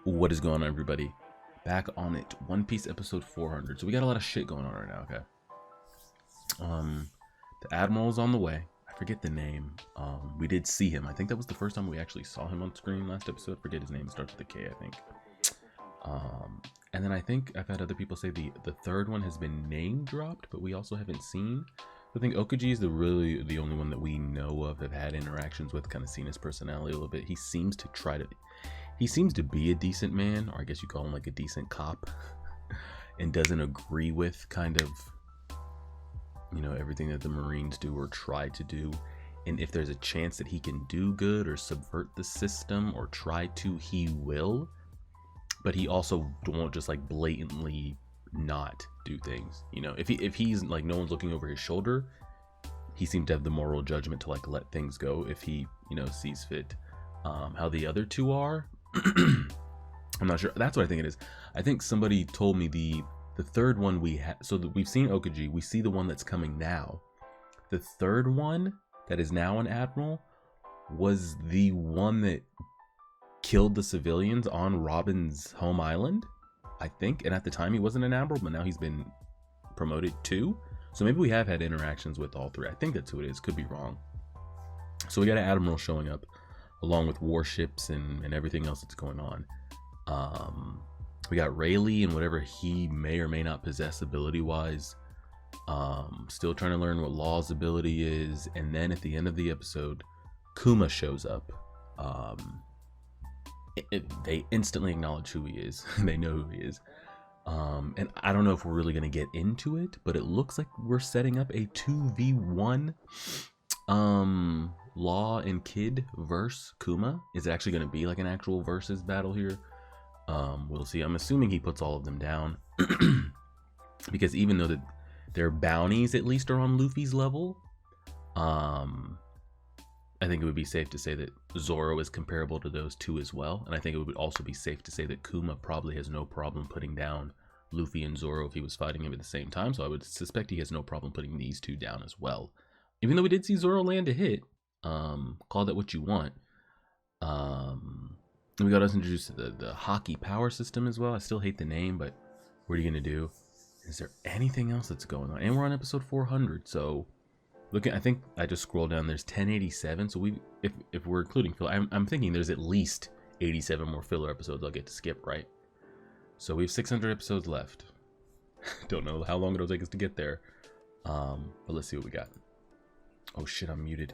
What is going on, everybody? Back on it. One Piece episode 400. So we got a lot of shit going on right now, okay? The Admiral's on the way. I forget the name. We did see him. I think that was the first time we actually saw him on screen last episode. Forget his name. It starts with a K, I think. And then I think I've had other people say the third one has been name dropped, but we also haven't seen. I think Okaji is the only one that we know of, have had interactions with, kind of seen his personality a little bit. He seems to be a decent man, or I guess you call him like a decent cop, and doesn't agree with kind of, you know, everything that the Marines do or try to do. And if there's a chance that he can do good or subvert the system or try to, he will. But he also won't just like blatantly not do things. You know, if he's like, no one's looking over his shoulder, he seems to have the moral judgment to like let things go if he, you know, sees fit. How the other two are, I'm not sure. That's what I think it is. I think somebody told me the third one we had. So we've seen Okaji. We see the one that's coming now. The third one that is now an admiral was the one that killed the civilians on Robin's home island, I think. And at the time he wasn't an admiral, but now he's been promoted too. So maybe we have had interactions with all three. I think that's who it is. Could be wrong. So we got an admiral showing up, along with warships and everything else that's going on. We got Rayleigh and whatever he may or may not possess ability-wise. Still trying to learn what Law's ability is. And then at the end of the episode, Kuma shows up. They instantly acknowledge who he is. They know who he is. And I don't know if we're really going to get into it, but it looks like we're setting up a 2v1 Law and Kid versus Kuma. Is it actually going to be like an actual versus battle here? We'll see. I'm assuming he puts all of them down because even though their bounties at least are on Luffy's level, I think it would be safe to say that Zoro is comparable to those two as well. And I think it would also be safe to say that Kuma probably has no problem putting down Luffy and Zoro if he was fighting him at the same time. So I would suspect he has no problem putting these two down as well. Even though we did see Zoro land a hit. Call that what you want. We got us introduced to the hockey power system as well. I still hate the name, but what are you going to do? Is there anything else that's going on? And we're on episode 400, so... I think I just scrolled down. There's 1087. So if we're including filler, I'm thinking there's at least 87 more filler episodes I'll get to skip, right? So we have 600 episodes left. Don't know how long it'll take us to get there. But let's see what we got. Oh shit, I'm muted.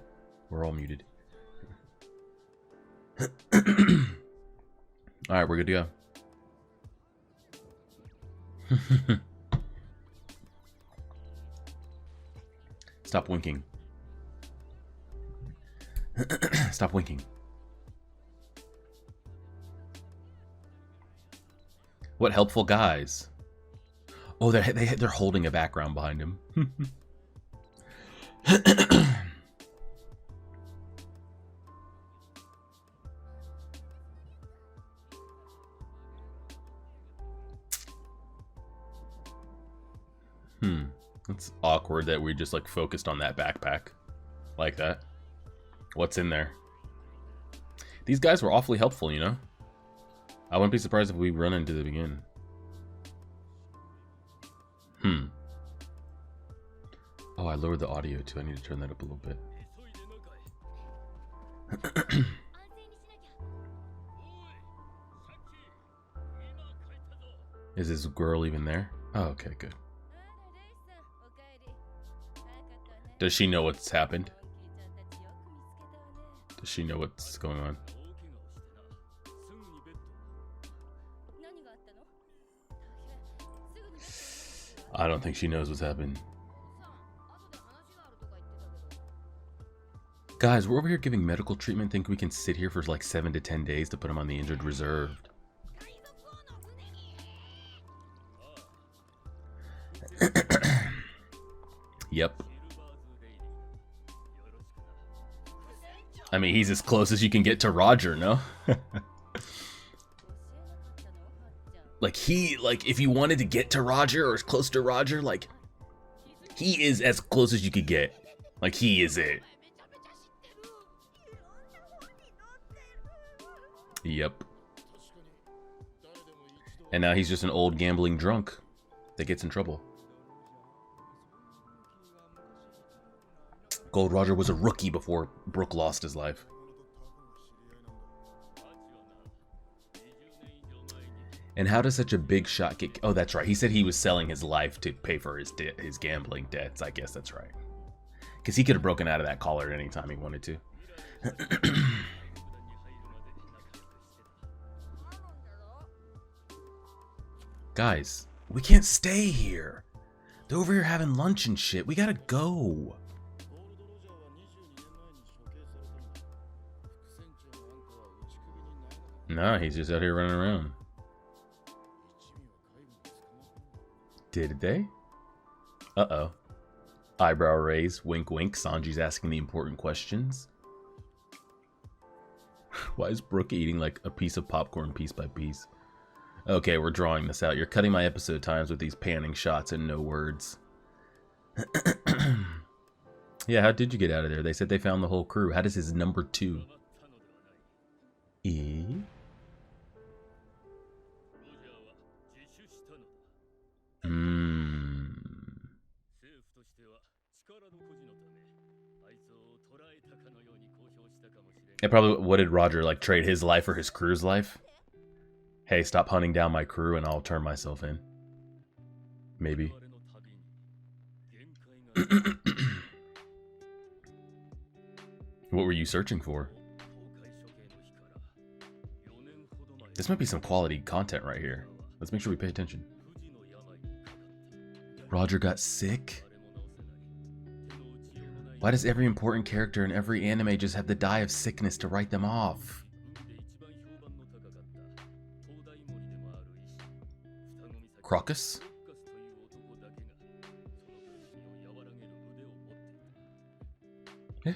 We're all muted. All right, we're good to go. Stop winking. Stop winking. What helpful guys. Oh, they're holding a background behind him. It's awkward that we just like focused on that backpack like that. What's in there? These guys were awfully helpful, you know? I wouldn't be surprised if we run into them again. Oh, I lowered the audio too. I need to turn that up a little bit. Is this girl even there? Oh, okay, good. Does she know what's happened? Does she know what's going on? I don't think she knows what's happened. Guys, we're over here giving medical treatment. Think we can sit here for like 7 to 10 days to put him on the injured reserve. Yep. I mean, he's as close as you can get to Roger, no? Like, if you wanted to get to Roger or as close to Roger, like, he is as close as you could get. Like, he is it. Yep. And now he's just an old gambling drunk that gets in trouble. Gold Roger was a rookie before Brooke lost his life. And how does such a big shot get... Oh, that's right. He said he was selling his life to pay for his gambling debts. I guess that's right. Because he could have broken out of that collar at any time he wanted to. Guys, we can't stay here. They're over here having lunch and shit. We gotta go. Nah, he's just out here running around. Did they? Uh-oh. Eyebrow raise, wink wink. Sanji's asking the important questions. Why is Brooke eating like a piece of popcorn piece by piece? Okay, we're drawing this out. You're cutting my episode times with these panning shots and no words. Yeah, how did you get out of there? They said they found the whole crew. How does his number 2? And probably, what did Roger, like, trade his life for his crew's life? Hey, stop hunting down my crew and I'll turn myself in. Maybe. What were you searching for? This might be some quality content right here. Let's make sure we pay attention. Roger got sick? Why does every important character in every anime just have to die of sickness to write them off? Crocus? Eh?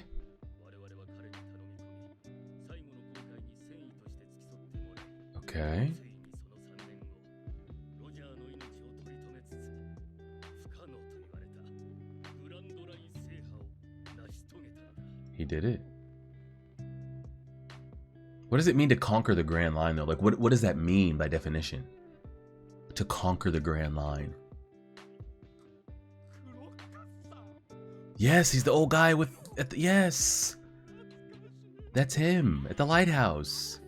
Okay. He did it. What does it mean to conquer the Grand Line, though? Like, what does that mean by definition? To conquer the Grand Line. Yes, he's the old guy with... yes! That's him, at the lighthouse.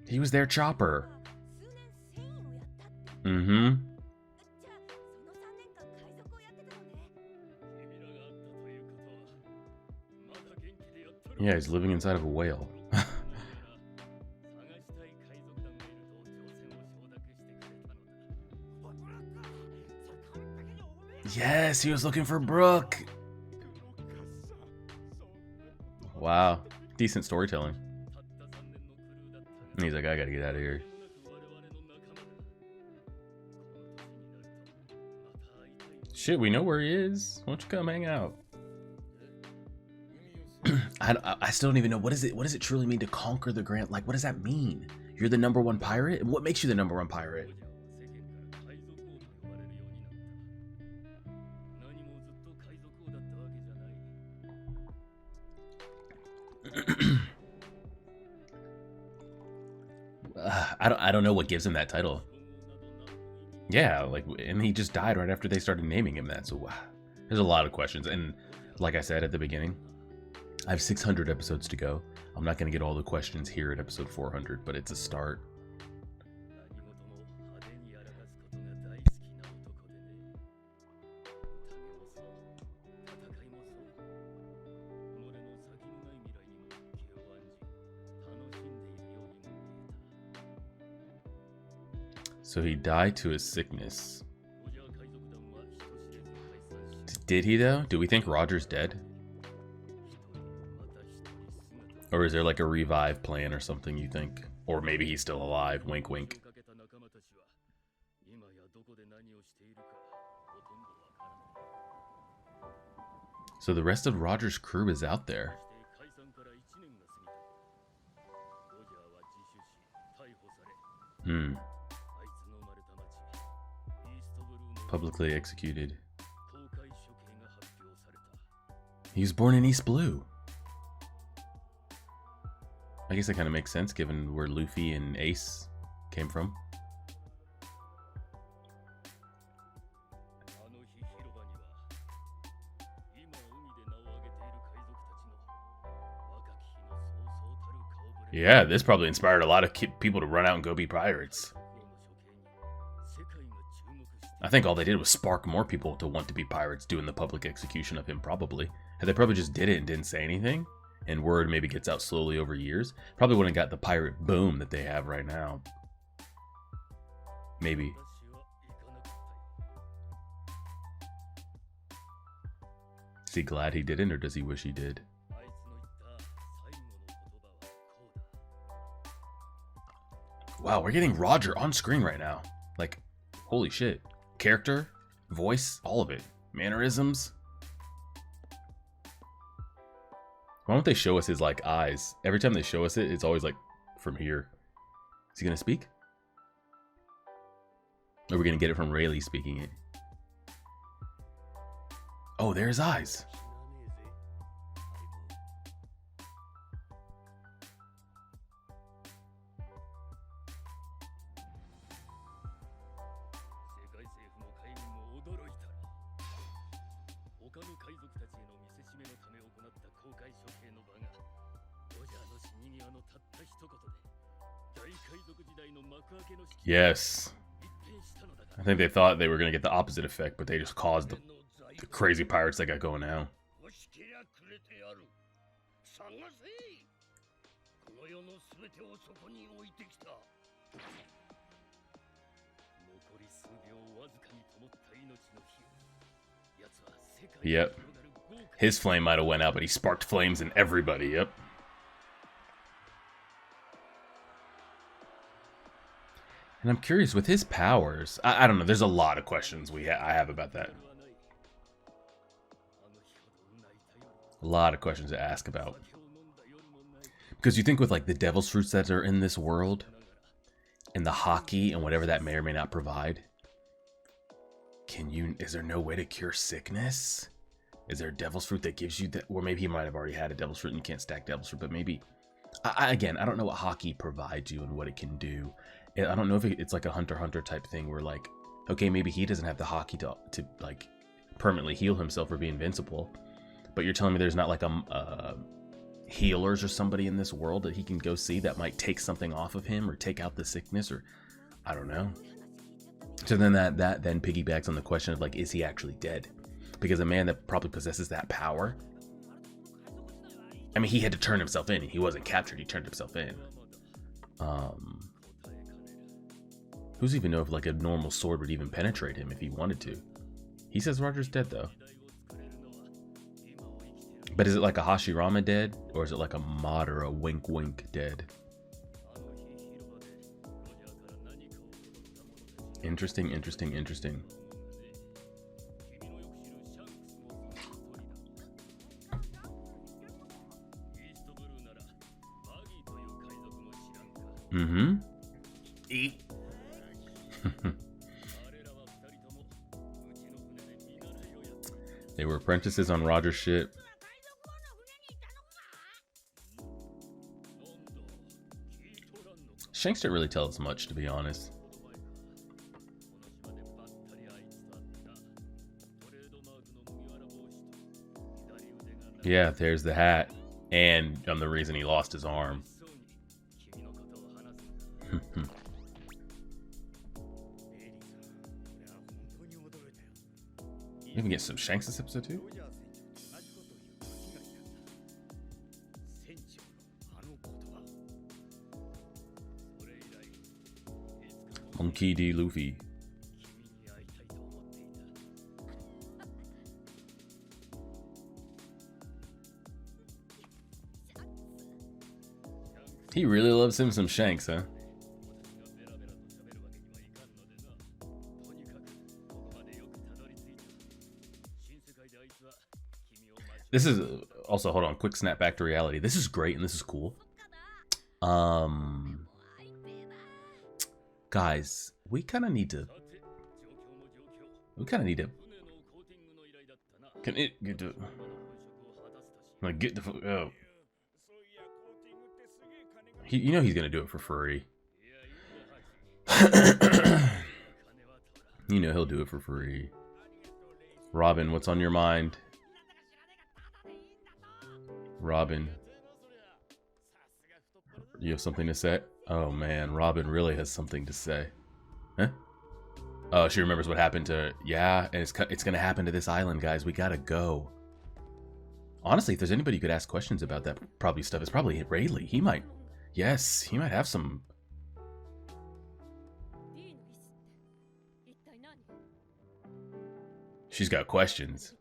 He was their chopper. Mm-hmm. Yeah, he's living inside of a whale. Yes, he was looking for Brooke. Wow, decent storytelling. And he's like, I gotta get out of here. Shit, we know where he is. Why don't you come hang out? I still don't even know, what does it truly mean to conquer the Grand? Like, what does that mean? You're the #1 pirate? And what makes you the #1 pirate? I don't know what gives him that title. Yeah, like, and he just died right after they started naming him that. So there's a lot of questions, and like I said at the beginning, I have 600 episodes to go. I'm not going to get all the questions here at episode 400, but it's a start. So he died to his sickness. Did he, though? Do we think Roger's dead? Or is there like a revive plan or something, you think? Or maybe he's still alive, wink wink. So the rest of Roger's crew is out there. Publicly executed. He was born in East Blue. I guess that kind of makes sense given where Luffy and Ace came from. Yeah, this probably inspired a lot of people to run out and go be pirates. I think all they did was spark more people to want to be pirates doing the public execution of him, probably. Had they probably just did it and didn't say anything, and word maybe gets out slowly over years, probably wouldn't have got the pirate boom that they have right now. Maybe. Is he glad he didn't, or does he wish he did? Wow, we're getting Roger on screen right now. Like, holy shit. Character, voice, all of it. Mannerisms. Why don't they show us his, like, eyes? Every time they show us it, it's always, like, from here. Is he gonna speak? Or are we gonna get it from Rayleigh speaking it? Oh, there's eyes. Yes. I think they thought they were going to get the opposite effect, but they just caused the crazy pirates they got going now. Yep. His flame might have went out, but he sparked flames in everybody. Yep. And I'm curious, with his powers, I don't know, there's a lot of questions I have about that. A lot of questions to ask about. Because you think with, like, the devil's fruits that are in this world, and the hockey, and whatever that may or may not provide, is there no way to cure sickness? Is there a devil's fruit that gives you that? Or maybe he might have already had a devil's fruit and you can't stack devil's fruit, but maybe, again, I don't know what hockey provides you and what it can do. I don't know if it's like a Hunter x Hunter type thing where, like, okay, maybe he doesn't have the hockey to like permanently heal himself or be invincible, but you're telling me there's not like healers or somebody in this world that he can go see that might take something off of him or take out the sickness, or I don't know. So then that then piggybacks on the question of, like, is he actually dead? Because a man that probably possesses that power, I mean, he had to turn himself in. He wasn't captured, he turned himself in. Who's even know if, like, a normal sword would even penetrate him if he wanted to? He says Roger's dead, though. But is it like a Hashirama dead? Or is it like a Madara wink wink dead? Interesting, interesting, interesting. Mm-hmm. Eat. They were apprentices on Roger's ship. Shanks didn't really tell us much, to be honest. Yeah, there's the hat. And the reason he lost his arm. We can get some Shanks this episode too. Monkey D. Luffy. He really loves him some Shanks, huh? This is also, hold on, quick snap back to reality. This is great and this is cool. Guys, we kind of need to can it get to Like, get the fuck out. You know he's gonna do it for free. You know he'll do it for free. Robin, what's on your mind? Robin. You have something to say? Oh man, Robin really has something to say. Huh? Oh, she remembers what happened to... Yeah, and it's gonna happen to this island, guys. We gotta go. Honestly, if there's anybody you could ask questions about that probably stuff, it's probably Rayleigh. He might... Yes, he might have some... She's got questions.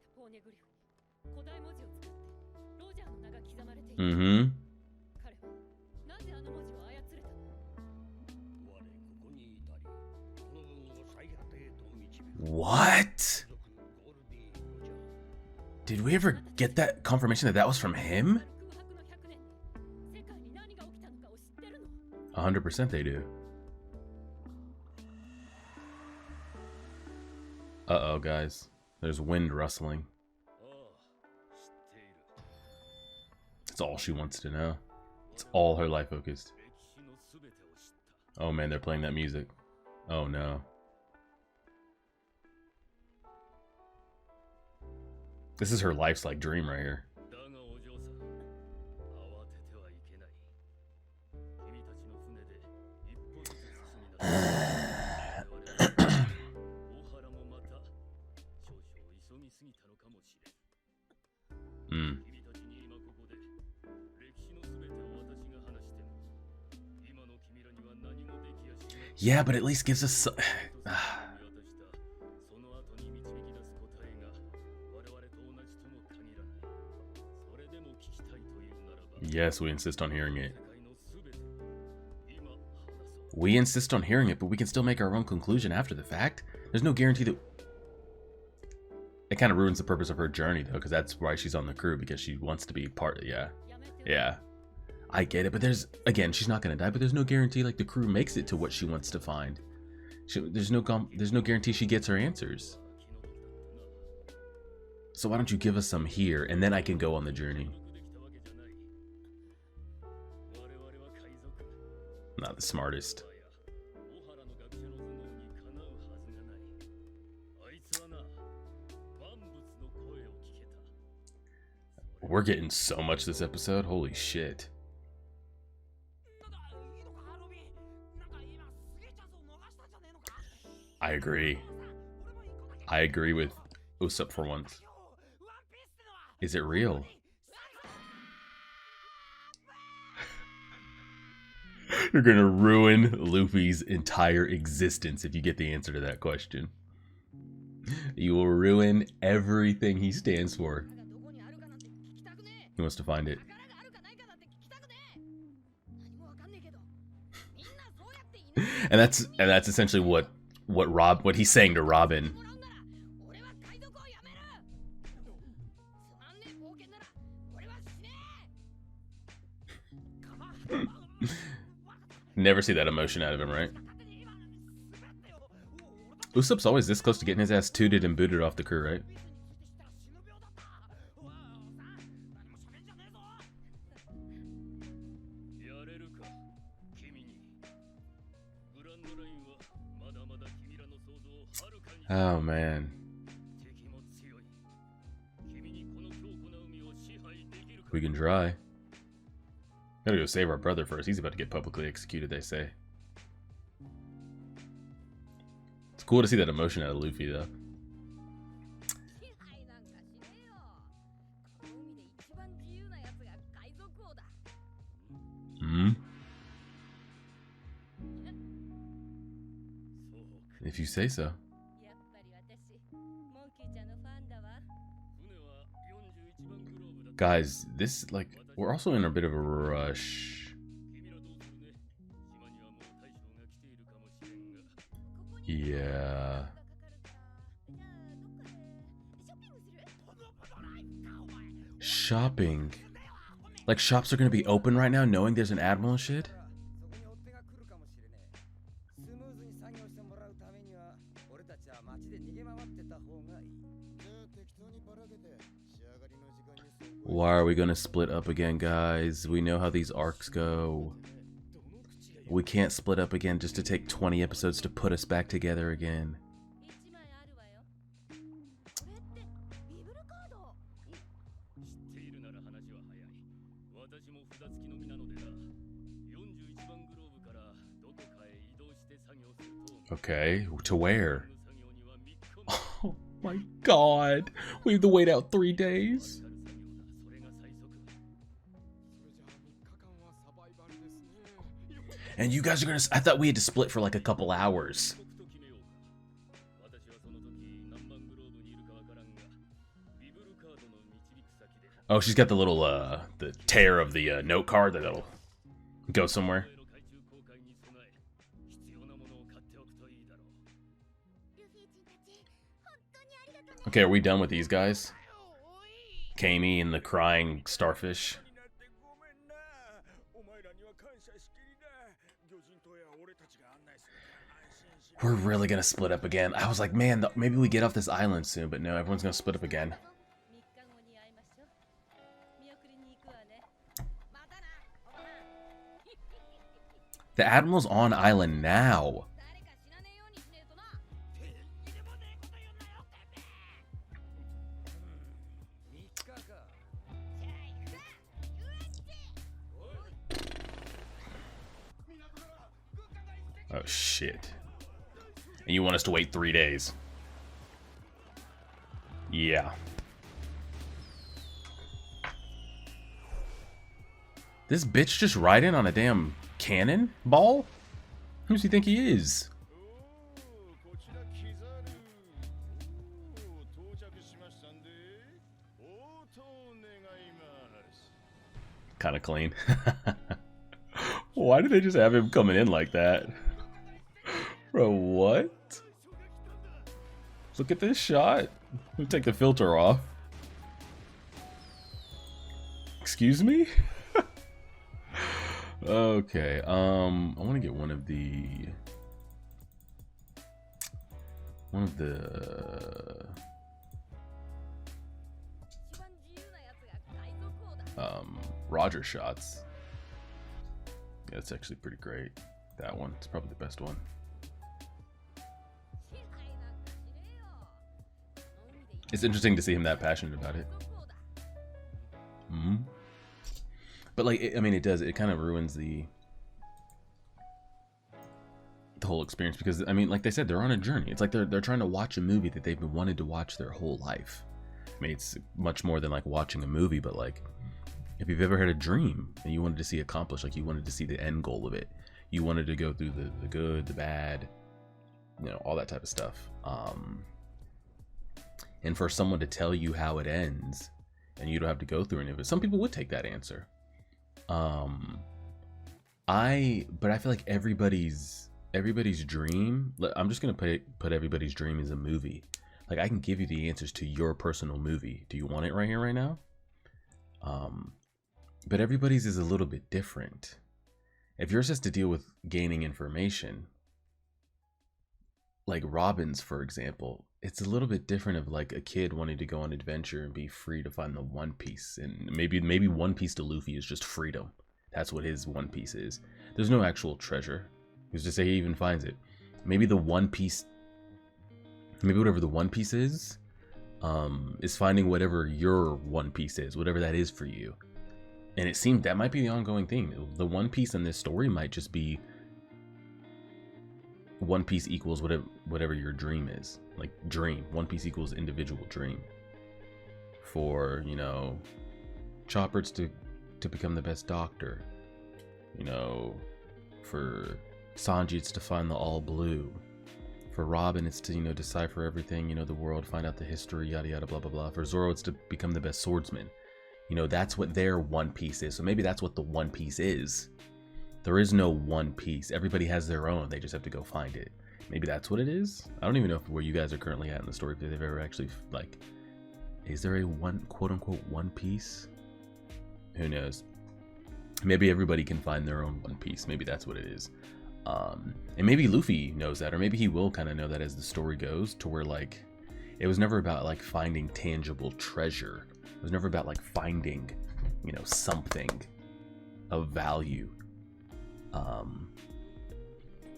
Mm-hmm. What? Did we ever get that confirmation that that was from him? 100% they do. Uh-oh, guys. There's wind rustling. That's all she wants to know. It's all her life focused. Oh man, they're playing that music. Oh no. This is her life's like dream right here. Yeah, but at least gives us... Yes, we insist on hearing it. We insist on hearing it, but we can still make our own conclusion after the fact. There's no guarantee that... It kind of ruins the purpose of her journey, though, because that's why she's on the crew, because she wants to be part of... Yeah. Yeah. I get it, but there's... Again, she's not going to die, but there's no guarantee, like, the crew makes it to what she wants to find. There's no guarantee she gets her answers. So why don't you give us some here, and then I can go on the journey. Not the smartest. We're getting so much this episode. Holy shit. I agree. I agree with Usopp for once. Is it real? You're gonna ruin Luffy's entire existence if you get the answer to that question. You will ruin everything he stands for. He wants to find it. And that's essentially what he's saying to Robin. Never see that emotion out of him, right? Usopp's always this close to getting his ass tooted and booted off the crew, right? Oh man. We can try. Gotta go save our brother first. He's about to get publicly executed, they say. It's cool to see that emotion out of Luffy, though. Hmm? If you say so. Guys, this, like, we're also in a bit of a rush. Yeah. Shopping. Like, shops are gonna be open right now knowing there's an Admiral and shit? Why are we gonna split up again, guys? We know how these arcs go. We can't split up again just to take 20 episodes to put us back together again. Okay, to where? Oh my god, we have to wait out 3 days. And you guys are gonna, I thought we had to split for like a couple hours. Oh, she's got the little, the tear of the note card that'll go somewhere. Okay, are we done with these guys? Kami and the crying starfish. We're really gonna split up again. I was like, man, maybe we get off this island soon, but no, everyone's gonna split up again. The Admiral's on island now. Oh shit. And you want us to wait 3 days? Yeah. This bitch just riding on a damn cannon ball? Who does he think he is? Kind of clean. Why did they just have him coming in like that? Bro, what? Look at this shot. Let me take the filter off. Excuse me? Okay, I want to get one of the Roger shots. Yeah, it's actually pretty great. That one, it's probably the best one. It's interesting to see him that passionate about it. But like, I mean, it does. It kind of ruins the whole experience because, I mean, like they said, they're on a journey. It's like they're trying to watch a movie that they've been wanted to watch their whole life. I mean, it's much more than like watching a movie, but like, if you've ever had a dream and you wanted to see accomplished, like you wanted to see the end goal of it, you wanted to go through the good, the bad, you know, all that type of stuff. And for someone to tell you how it ends and you don't have to go through any of it, some people would take that answer. But I feel like everybody's dream, I'm just gonna put everybody's dream as a movie. Like, I can give you the answers to your personal movie. Do you want it right here, right now? But everybody's is a little bit different. If yours has to deal with gaining information, like Robin's, for example, it's a little bit different of like a kid wanting to go on adventure and be free to find the One Piece. And maybe One Piece to Luffy is just freedom. That's what his One Piece is. There's no actual treasure. Who's to say he even finds it? Maybe the One Piece, maybe whatever the One Piece is finding whatever your One Piece is, whatever that is for you. And it seemed that might be the ongoing theme. The One Piece in this story might just be One Piece equals whatever your dream is. Like dream. One Piece equals individual dream. For, you know, Chopper's to become the best doctor. You know, for Sanji it's to find the all blue. For Robin it's to, you know, decipher everything, you know, the world, find out the history, yada yada blah blah blah. For Zoro it's to become the best swordsman. You know, that's what their One Piece is. So maybe that's what the One Piece is. There is no One Piece. Everybody has their own. They just have to go find it. Maybe that's what it is. I don't even know where you guys are currently at in the story. If they've ever actually, like, is there a quote unquote One Piece? Who knows? Maybe everybody can find their own One Piece. Maybe that's what it is. And maybe Luffy knows that, or maybe he will kind of know that as the story goes, to where like it was never about like finding tangible treasure. It was never about like finding, you know, something of value.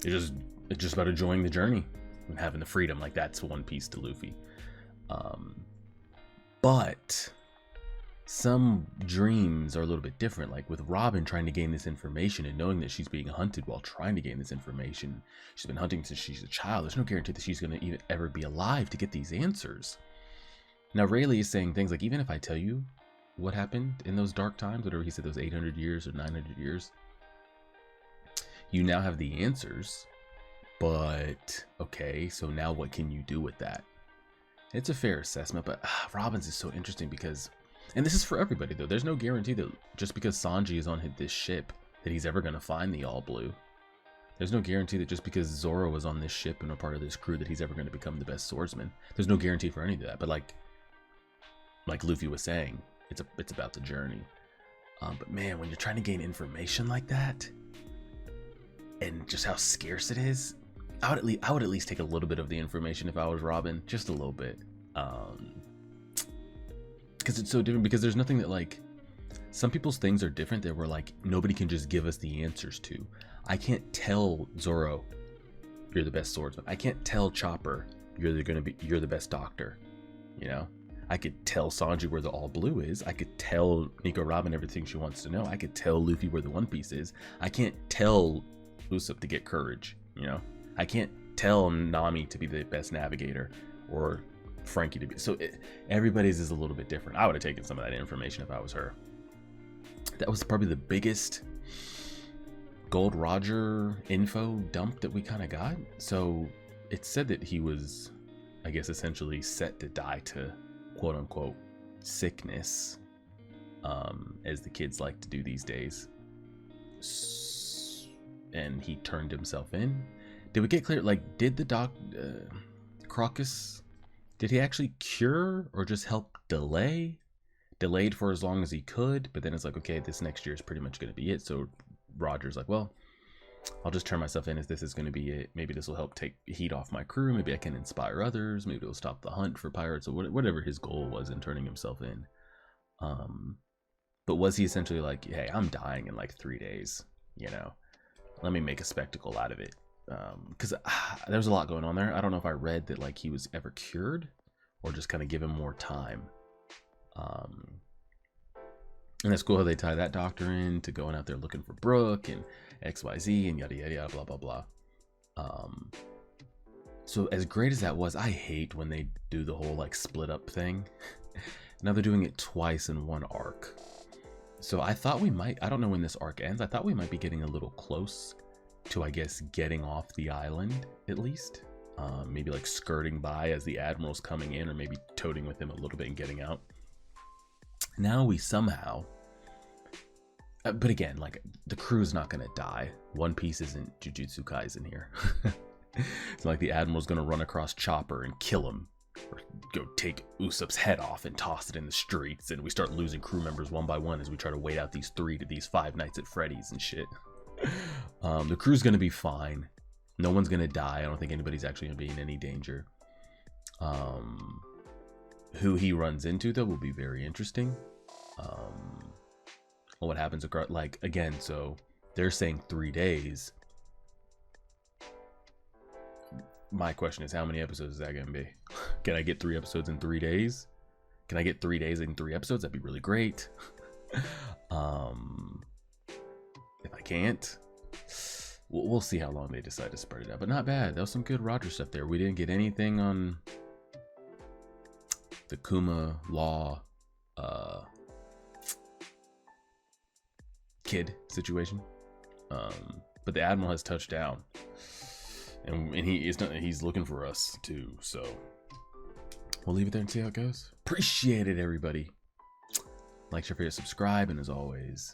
It's just about enjoying the journey and having the freedom. Like, that's One Piece to Luffy. But some dreams are a little bit different. Like with Robin trying to gain this information and knowing that she's being hunted while trying to gain this information. She's been hunting since she's a child. There's no guarantee that she's going to even ever be alive to get these answers. Now Rayleigh is saying things like, even if I tell you what happened in those dark times, whatever he said, those 800 years or 900 years, you now have the answers. But okay, so now what can you do with that? It's a fair assessment, but Robin's is so interesting because, and this is for everybody though, there's no guarantee that just because Sanji is on this ship that he's ever going to find the All Blue. There's no guarantee that just because Zoro was on this ship and a part of this crew that he's ever going to become the best swordsman. There's no guarantee for any of that, but like Luffy was saying, it's about the journey. But man, when you're trying to gain information like that, and just how scarce it is, I would at least take a little bit of the information if I was Robin, just a little bit, because it's so different. Because there's nothing that, like, some people's things are different that we're like, nobody can just give us the answers to. I can't tell Zoro you're the best swordsman. I can't tell Chopper you're the best doctor. You know, I could tell Sanji where the All Blue is. I could tell Nico Robin everything she wants to know. I could tell Luffy where the One Piece is. I can't tell Usopp to get courage. You know, I can't tell Nami to be the best navigator or Frankie to be. So everybody's is a little bit different. I would have taken some of that information if I was her. That was probably the biggest Gold Roger info dump that we kind of got. So it said that he was, I guess, essentially set to die to quote unquote sickness, as the kids like to do these days. And he turned himself in. Did we get clear? Like, did the Crocus, did he actually cure or just help delay? Delayed for as long as he could, but then it's like, okay, this next year is pretty much going to be it. So Roger's like, well, I'll just turn myself in as this is going to be it. Maybe this will help take heat off my crew. Maybe I can inspire others. Maybe it'll stop the hunt for pirates, or whatever his goal was in turning himself in. But was he essentially like, hey, I'm dying in like 3 days, you know, let me make a spectacle out of it? Because there's a lot going on there. I don't know if I read that like he was ever cured or just kind of give him more time. And that's cool how they tie that doctor in to going out there looking for Brooke and XYZ and yada yada yada blah blah blah. So as great as that was, I hate when they do the whole like split up thing. Now they're doing it twice in one arc. So I thought we might, I don't know when this arc ends, I thought we might be getting a little close to, I guess, getting off the island at least. Maybe like skirting by as the Admiral's coming in, or maybe toting with him a little bit and getting out. Now we somehow, but again, like, the crew's not gonna die. One Piece isn't Jujutsu Kaisen here. It's like the Admiral's gonna run across Chopper and kill him, or go take Usopp's head off and toss it in the streets, and we start losing crew members one by one as we try to wait out these 5 nights at Freddy's and shit. The crew's gonna be fine. No one's gonna die. I don't think anybody's actually gonna be in any danger. Who he runs into though will be very interesting. What happens across, like, again, so they're saying 3 days. My question is, how many episodes is that gonna be? Can I get 3 episodes in 3 days? Can I get 3 days in 3 episodes? That'd be really great. If I can't, we'll see how long they decide to spread it out. But not bad. That was some good Roger stuff there. We didn't get anything on the Kuma Law kid situation, but the Admiral has touched down, and he's looking for us too. So we'll leave it there and see how it goes. Appreciate it, everybody. Like, share, subscribe, and as always,